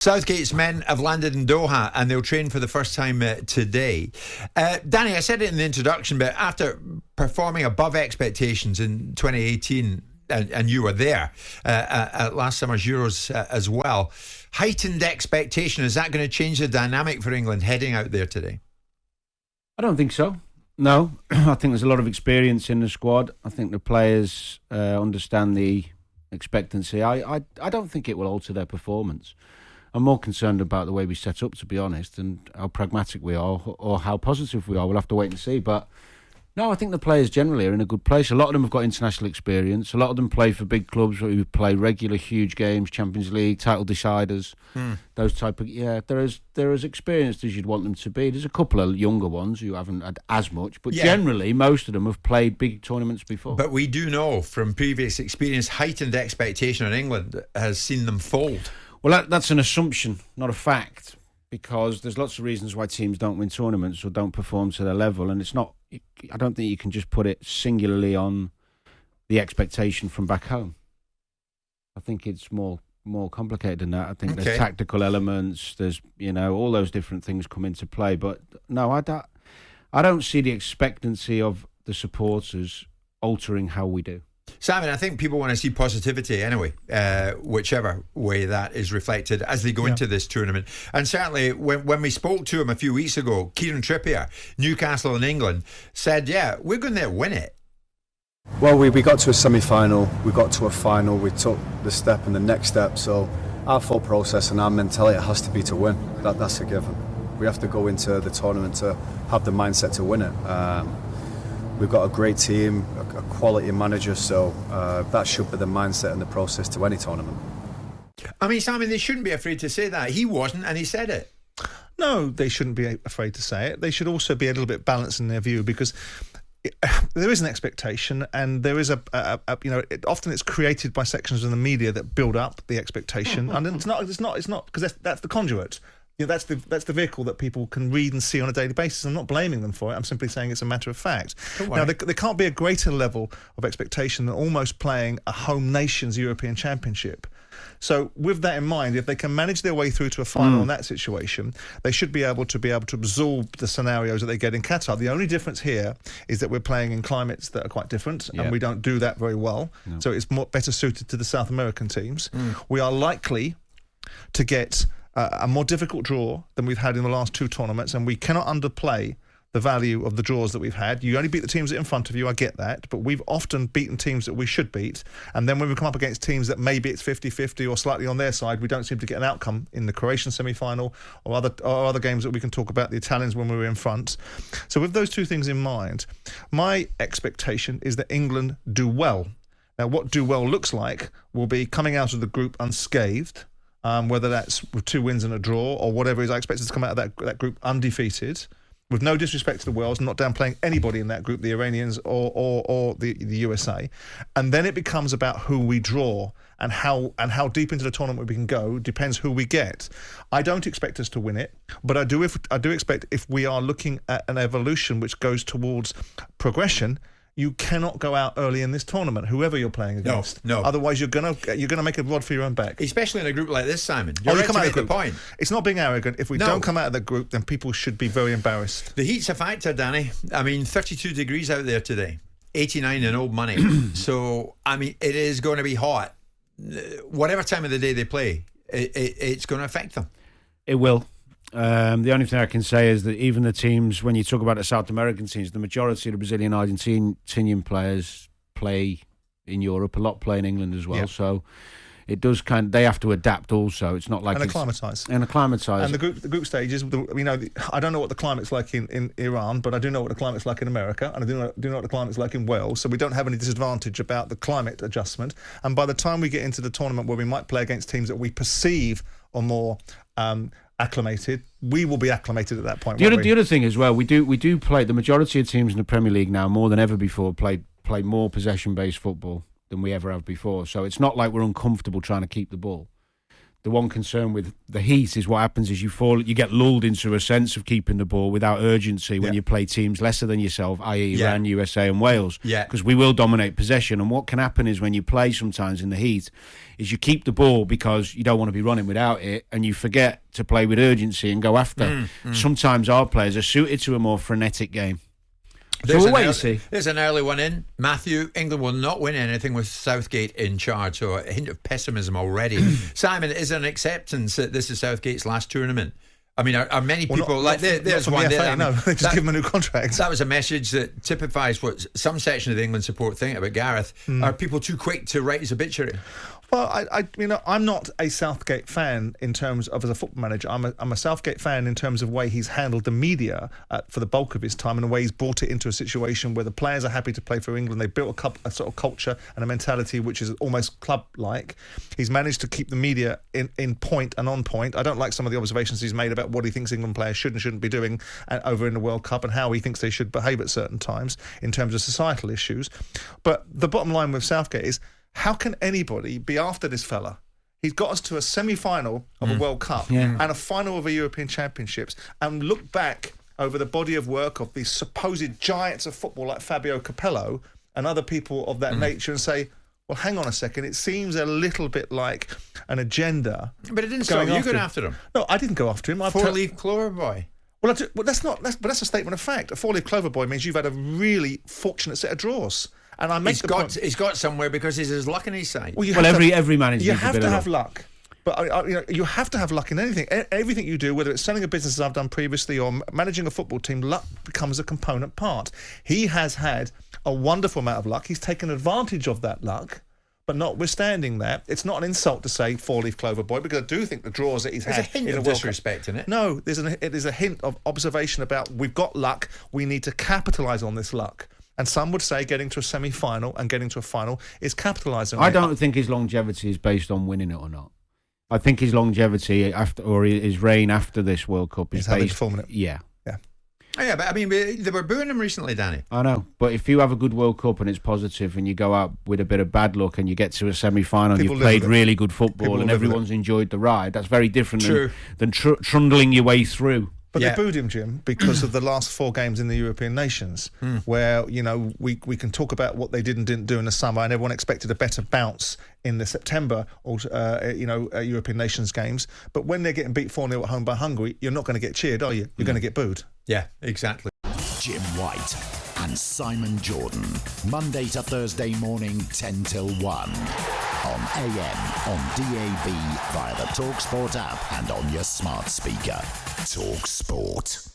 Southgate's men have landed in Doha and they'll train for the first time today. Danny, I said it in the introduction, but after performing above expectations in 2018, and you were there at last summer's Euros as well, heightened expectation, is that going to change the dynamic for England heading out there today? I don't think so. No, I think there's a lot of experience in the squad. I think the players understand the expectancy. I don't think it will alter their performance. I'm more concerned about the way we set up, to be honest, and how pragmatic we are or how positive we are. We'll have to wait and see. But no, I think the players generally are in a good place. A lot of them have got international experience. A lot of them play for big clubs who play regular, huge games, Champions League, title deciders, those type of... Yeah, they're as experienced as you'd want them to be. There's a couple of younger ones who haven't had as much, but generally, most of them have played big tournaments before. But we do know from previous experience, heightened expectation on England has seen them fold. Well, that's an assumption, not a fact, because there's lots of reasons why teams don't win tournaments or don't perform to their level, and it's not. I don't think you can just put it singularly on the expectation from back home. I think it's more complicated than that. I think there's tactical elements. There's all those different things come into play. But no, I don't see the expectancy of the supporters altering how we do. Simon, I think people want to see positivity anyway, whichever way that is reflected as they go into this tournament. And certainly when we spoke to him a few weeks ago, Kieran Trippier, Newcastle in England, said, we're going to win it. Well, we got to a semi-final, we got to a final, we took the step and the next step. So our thought process and our mentality has to be to win. That's a given. We have to go into the tournament to have the mindset to win it. We've got a great team, a quality manager, so that should be the mindset and the process to any tournament. I mean, Simon, they shouldn't be afraid to say that. He wasn't, and he said it. No, they shouldn't be afraid to say it. They should also be a little bit balanced in their view, because there is an expectation, and there is often it's created by sections of the media that build up the expectation, and it's not because that's the conduit. That's the vehicle that people can read and see on a daily basis. I'm not blaming them for it. I'm simply saying it's a matter of fact. Now, there can't be a greater level of expectation than almost playing a home nation's European Championship. So with that in mind, if they can manage their way through to a final in that situation, they should be able to absorb the scenarios that they get in Qatar. The only difference here is that we're playing in climates that are quite different, and we don't do that very well. No. So it's better suited to the South American teams. We are likely to get a more difficult draw than we've had in the last two tournaments, and we cannot underplay the value of the draws that we've had. You only beat the teams that are in front of you, I get that, but we've often beaten teams that we should beat, and then when we come up against teams that maybe it's 50-50 or slightly on their side, we don't seem to get an outcome in the Croatian semi-final or other games that we can talk about, the Italians when we were in front. So with those two things in mind, my expectation is that England do well. Now, what do well looks like will be coming out of the group unscathed, whether that's with 2 wins and a draw or whatever it is. I expect us to come out of that group undefeated, with no disrespect to the Wales, not downplaying anybody in that group, the Iranians or the USA. And then it becomes about who we draw and how deep into the tournament we can go, depends who we get. I don't expect us to win it, but I do expect, if we are looking at an evolution which goes towards progression, you cannot go out early in this tournament, whoever you're playing against. No. Otherwise, you're gonna make a rod for your own back. Especially in a group like this, Simon. You're right to make the point. It's not being arrogant. If we don't come out of the group, then people should be very embarrassed. The heat's a factor, Danny. I mean, 32 degrees out there today. 89 in old money. So, I mean, it is going to be hot. Whatever time of the day they play, it's going to affect them. It will. The only thing I can say is that even the teams, when you talk about the South American teams, the majority of the Brazilian, Argentinian players play in Europe. A lot play in England as well. Yep. So it does they have to adapt also. It's not like and acclimatise. And acclimatise. And the group stages, I don't know what the climate's like in Iran, but I do know what the climate's like in America, and I do know what the climate's like in Wales. So we don't have any disadvantage about the climate adjustment. And by the time we get into the tournament where we might play against teams that we perceive are more acclimated, we will be acclimated at that point. The other thing as well, we do play, the majority of teams in the Premier League now, more than ever before, play more possession-based football than we ever have before. So it's not like we're uncomfortable trying to keep the ball. The one concern with the heat is what happens is you get lulled into a sense of keeping the ball without urgency when you play teams lesser than yourself, i.e. Iran, USA and Wales. Yeah. Because we will dominate possession. And what can happen is when you play sometimes in the heat is you keep the ball because you don't want to be running without it, and you forget to play with urgency and go after. Sometimes our players are suited to a more frenetic game. There's, so we'll wait and see. There's an early one in. Matthew, England will not win anything with Southgate in charge, so a hint of pessimism already. Simon, is there an acceptance that this is Southgate's last tournament? I mean, are many people there's one there? No, they just give him a new contract. That was a message that typifies what some section of the England support think about Gareth. Are people too quick to write his obituary? Well, I'm not a Southgate fan in terms of as a football manager. I'm a Southgate fan in terms of the way he's handled the media for the bulk of his time, and the way he's brought it into a situation where the players are happy to play for England. They built a sort of culture and a mentality which is almost club-like. He's managed to keep the media in point and on point. I don't like some of the observations he's made about what he thinks England players should and shouldn't be doing over in the World Cup, and how he thinks they should behave at certain times in terms of societal issues. But the bottom line with Southgate is, how can anybody be after this fella? He's got us to a semi-final of a World Cup and a final of a European Championships, and look back over the body of work of these supposed giants of football like Fabio Capello and other people of that nature, and say, well, hang on a second, it seems a little bit like an agenda. But it didn't stop you going after him. No, I didn't go after him. Four-leaf clover boy. Well, that's a statement of fact. A four-leaf clover boy means you've had a really fortunate set of draws. And I make he's got somewhere because he's his luck on his side. Well, every manager. You have to have luck, but you have to have luck in anything. Everything you do, whether it's selling a business as I've done previously or managing a football team, luck becomes a component part. He has had a wonderful amount of luck. He's taken advantage of that luck. But notwithstanding that, it's not an insult to say four-leaf clover boy, because I do think the draws that he's had... There's a hint of disrespect in it. No, there's a hint of observation about, we've got luck, we need to capitalise on this luck. And some would say getting to a semi-final and getting to a final is capitalising on it. I don't think his longevity is based on winning it or not. I think his longevity his reign after this World Cup is based... performing it. Yeah. Oh, yeah, but I mean, they were booing him recently, Danny. I know, but if you have a good World Cup and it's positive, and you go out with a bit of bad luck and you get to a semi-final and you've played really good football and everyone's enjoyed the ride, that's very different than trundling your way through. But they booed him, Jim, because of the last 4 games in the European nations, where, we can talk about what they did and didn't do in the summer, and everyone expected a better bounce in the September, European nations games. But when they're getting beat 4-0 at home by Hungary, you're not going to are you? You're going to get booed. Yeah, exactly. Jim White and Simon Jordan, Monday to Thursday morning, 10 till 1. On AM, on DAB, via the talkSPORT app and on your smart speaker. talkSPORT.